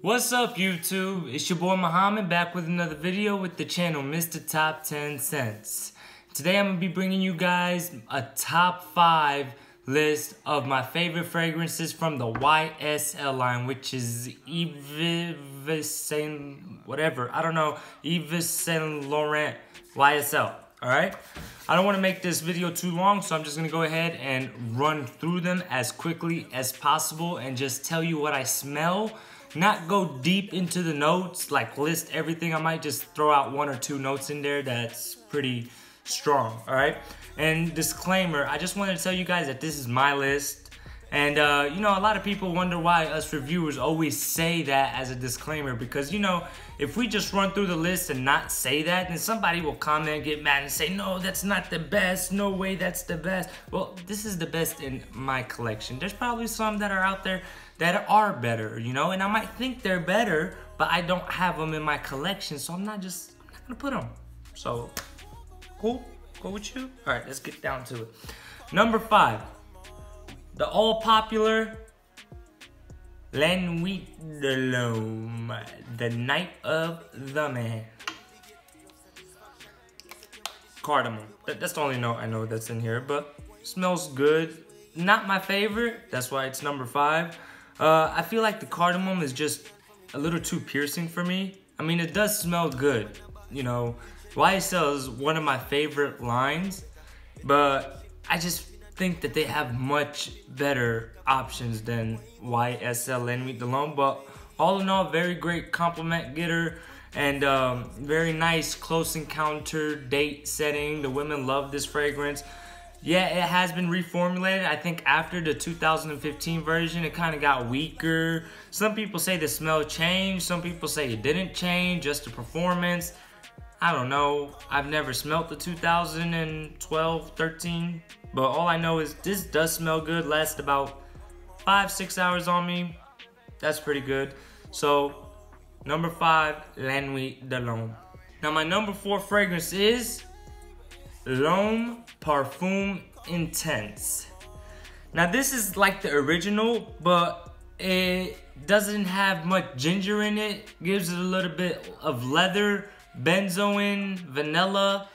What's up, YouTube? It's your boy Muhammad back with another video with the channel Mr. Top 10 Cents. Today I'm going to be bringing you guys a top 5 list of my favorite fragrances from the YSL line, which is Yves Saint whatever. I don't know. Yves Saint Laurent YSL. Alright? I don't want to make this video too long, so I'm just going to go ahead and run through them as quickly as possible and just tell you what I smell. Not go deep into the notes, like list everything. I might just throw out 1 or 2 notes in there that's pretty strong, alright? And disclaimer, I just wanted to tell you guys that this is my list. And, you know, a lot of people wonder why us reviewers always say that as a disclaimer. Because, you know, if we just run through the list and not say that, then somebody will comment, get mad and say, no, that's not the best. No way that's the best. Well, this is the best in my collection. There's probably some that are out there that are better, you know, and I might think they're better, but I don't have them in my collection, so I'm not gonna put them. So, cool with you? All right, let's get down to it. Number 5, the all popular La Nuit de l'Homme, the Night of the Man. Cardamom. That's the only note I know that's in here, but smells good. Not my favorite, that's why it's number 5. I feel like the cardamom is just a little too piercing for me. I mean, it does smell good. You know, YSL is one of my favorite lines, but I just think that they have much better options than YSL La Nuit de l'Homme. But all in all, very great compliment getter and very nice close encounter date setting. The women love this fragrance. Yeah, it has been reformulated. I think after the 2015 version, it kind of got weaker. Some people say the smell changed. Some people say it didn't change, just the performance. I don't know. I've never smelled the 2012, 13. But all I know is this does smell good. Lasts about 5-6 hours on me. That's pretty good. So, number 5, La Nuit de l'Homme. Now, my number 4 fragrance is L'Homme Parfum Intense. Now this is like the original, but it doesn't have much ginger in it. Gives it a little bit of leather, benzoin, vanilla,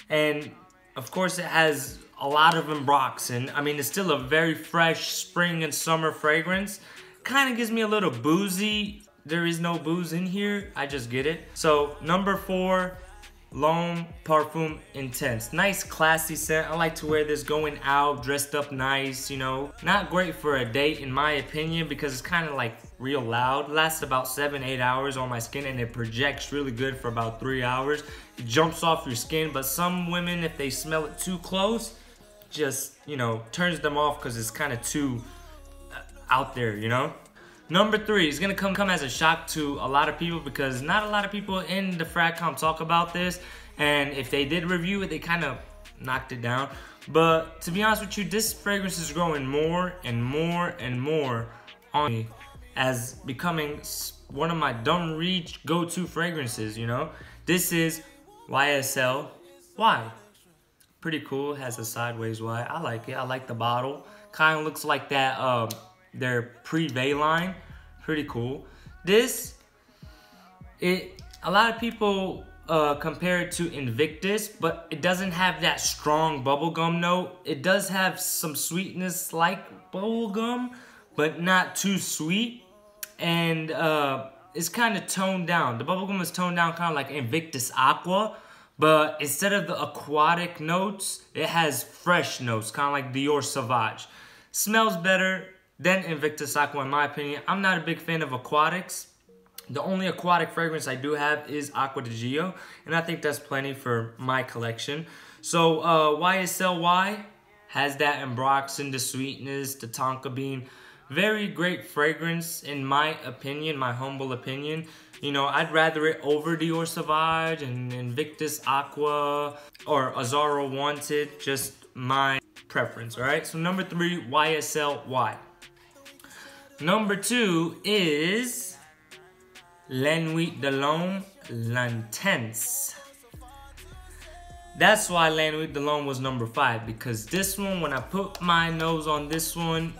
and of course it has a lot of ambroxan. I mean, it's still a very fresh spring and summer fragrance. Kind of gives me a little boozy. There is no booze in here, I just get it. So number 4, L'Homme Parfum Intense. Nice classy scent. I like to wear this going out, dressed up nice, you know. Not great for a date in my opinion because it's kind of like real loud. Lasts about 7-8 hours on my skin and it projects really good for about 3 hours. It jumps off your skin, but some women, if they smell it too close, just, you know, turns them off because it's kind of too out there, you know. Number 3 is gonna come as a shock to a lot of people because not a lot of people in the FragCom talk about this, and if they did review it, they kind of knocked it down. But to be honest with you, this fragrance is growing more and more and more on me as becoming one of my dumb reach go-to fragrances, you know? This is YSL Y. Pretty cool, has a sideways Y. I like it, I like the bottle. Kind of looks like that, their Privé line. Pretty cool. This, a lot of people compare it to Invictus, but it doesn't have that strong bubblegum note. It does have some sweetness like bubblegum, but not too sweet. And it's kind of toned down. The bubblegum is toned down kind of like Invictus Aqua, but instead of the aquatic notes, it has fresh notes, kind of like Dior Sauvage. Smells better than Invictus Aqua in my opinion. I'm not a big fan of aquatics. The only aquatic fragrance I do have is Acqua di Gio, and I think that's plenty for my collection. So YSL Y has that ambroxan, the sweetness, the tonka bean. Very great fragrance in my opinion, my humble opinion. You know, I'd rather it over Dior Sauvage and Invictus Aqua or Azzaro Wanted, just my preference, alright? So number 3, YSL Y. Number 2 is La Nuit de l'Homme L'Intense. That's why La Nuit de l'Homme was number 5, because this one, when I put my nose on this one,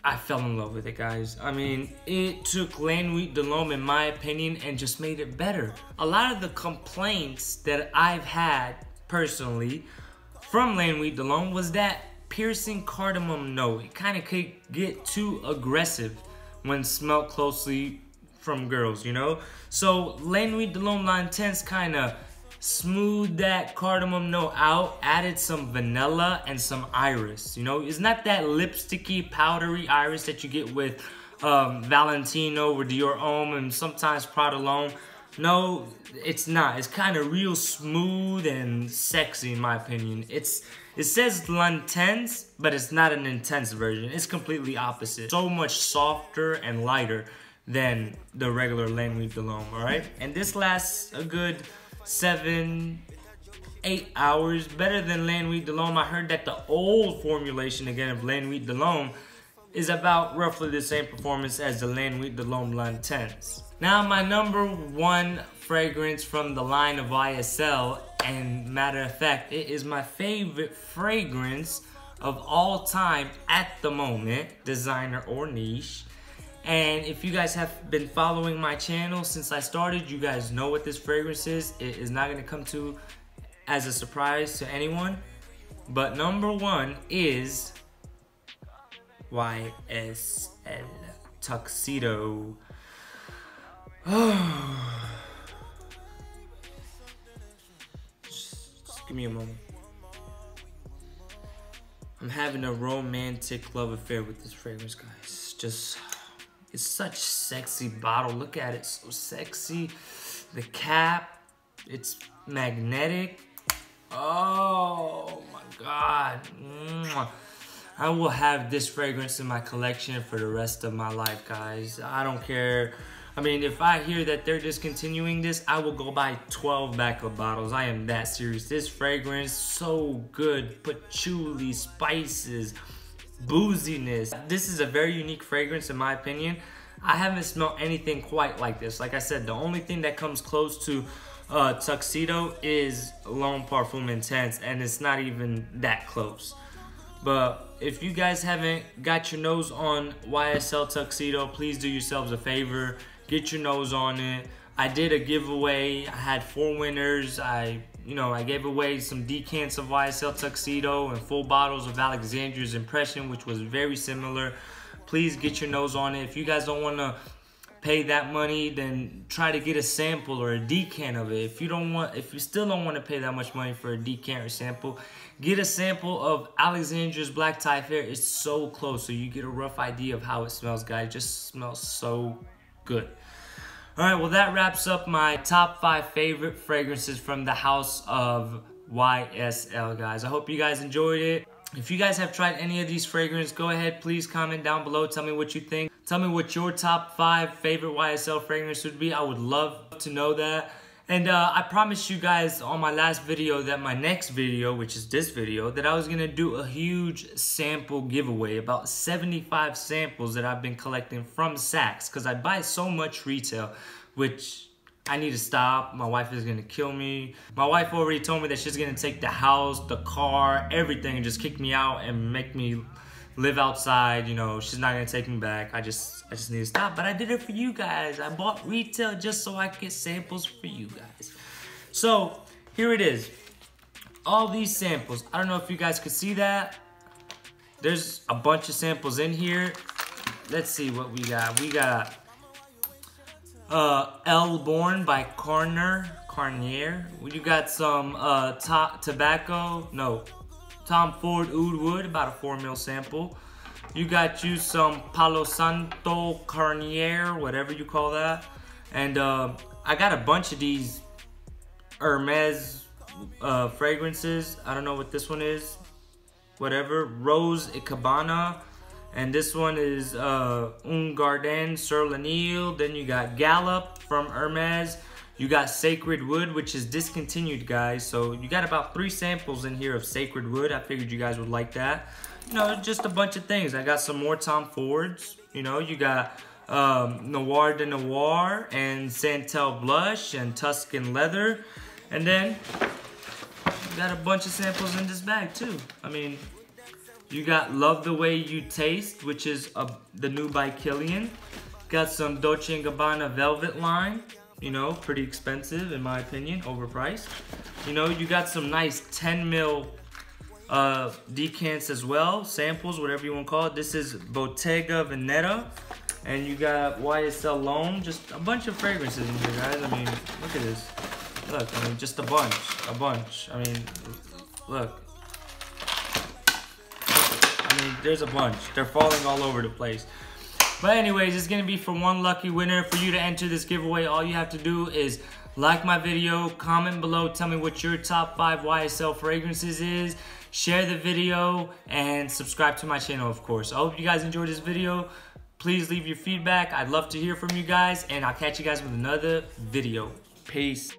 I fell in love with it, guys. I mean, it took Lane Nuit de l'Homme, in my opinion, and just made it better. A lot of the complaints that I've had personally from Lane Nuit de l'Homme was that piercing cardamom note. It kind of could get too aggressive when smelled closely from girls, you know? So Lane Nuit de l'Homme L'Intense kind of smoothed that cardamom note out, added some vanilla and some iris, you know? It's not that lipsticky, powdery iris that you get with Valentino or Dior Homme and sometimes Prada L'Homme. No, it's not. It's kind of real smooth and sexy, in my opinion. It says L'Intense, but it's not an intense version. It's completely opposite. So much softer and lighter than the regular Lane Nuit de l'Homme, alright? And this lasts a good 7-8 hours, better than Lane Nuit de l'Homme. I heard that the old formulation again of Lane Nuit de l'Homme is about roughly the same performance as the Lane Nuit de l'Homme L'Intense. Now my number one fragrance from the line of YSL, and matter of fact, it is my favorite fragrance of all time at the moment, designer or niche. And if you guys have been following my channel since I started, you guys know what this fragrance is. It is not going to come to as a surprise to anyone. But number one is YSL Tuxedo. Just give me a moment. I'm having a romantic love affair with this fragrance, guys. Just... it's such sexy bottle. Look at it, so sexy. The cap, it's magnetic. Oh my God. I will have this fragrance in my collection for the rest of my life, guys. I don't care. I mean, if I hear that they're discontinuing this, I will go buy 12 backup bottles. I am that serious. This fragrance, so good. Patchouli, spices, booziness. This is a very unique fragrance in my opinion. I haven't smelled anything quite like this. Like I said, the only thing that comes close to Tuxedo is L'Homme Parfum Intense, and it's not even that close. But if you guys haven't got your nose on YSL Tuxedo, please do yourselves a favor, get your nose on it. I did a giveaway. I had 4 winners. I gave away some decants of YSL Tuxedo and full bottles of Alexandria's Impression, which was very similar. Please get your nose on it. If you guys don't want to pay that money, then try to get a sample or a decant of it. If you still don't want to pay that much money for a decant or sample, get a sample of Alexandria's Black Tie Fair. It's so close, so you get a rough idea of how it smells, guys. It just smells so good. Alright, well that wraps up my top 5 favorite fragrances from the house of YSL, guys. I hope you guys enjoyed it. If you guys have tried any of these fragrances, go ahead, please comment down below. Tell me what you think. Tell me what your top 5 favorite YSL fragrances would be. I would love to know that. And I promised you guys on my last video that my next video, which is this video, that I was going to do a huge sample giveaway. About 75 samples that I've been collecting from Saks. Because I buy so much retail, which I need to stop. My wife is going to kill me. My wife already told me that she's going to take the house, the car, everything, and just kick me out and make me live outside. You know, she's not going to take me back. I just need to stop. But I did it for you guys. I bought retail just so I could get samples for you guys. So, here it is. All these samples. I don't know if you guys could see that. There's a bunch of samples in here. Let's see what we got. We got Elle Born by Carnier. You got some Tom Ford Oud Wood, about a 4 ml sample. You got you some Palo Santo Carnier, whatever you call that. And I got a bunch of these Hermes fragrances. I don't know what this one is. Whatever. Rose et Cabana. And this one is Un Gardin sur le Nil. Then you got Gallup from Hermes. You got Sacred Wood, which is discontinued, guys. So you got about 3 samples in here of Sacred Wood. I figured you guys would like that. You know, just a bunch of things. I got some more Tom Fords. You know, you got Noir de Noir and Santal Blush and Tuscan Leather. And then you got a bunch of samples in this bag, too. I mean, You got Love the Way You Taste, which is the new by Kilian. Got some Dolce & Gabbana Velvet line. You know, pretty expensive in my opinion, overpriced. You know, you got some nice 10 ml decants as well, samples, whatever you want to call it. This is Bottega Veneta. And you got YSL Lone, just a bunch of fragrances in here, guys. I mean, look at this. Look, I mean, just a bunch. I mean, look. I mean, there's a bunch. They're falling all over the place. But anyways, it's gonna be for one lucky winner. For you to enter this giveaway, all you have to do is like my video, comment below, tell me what your top 5 YSL fragrances is, share the video, and subscribe to my channel, of course. I hope you guys enjoyed this video. Please leave your feedback. I'd love to hear from you guys, and I'll catch you guys with another video. Peace.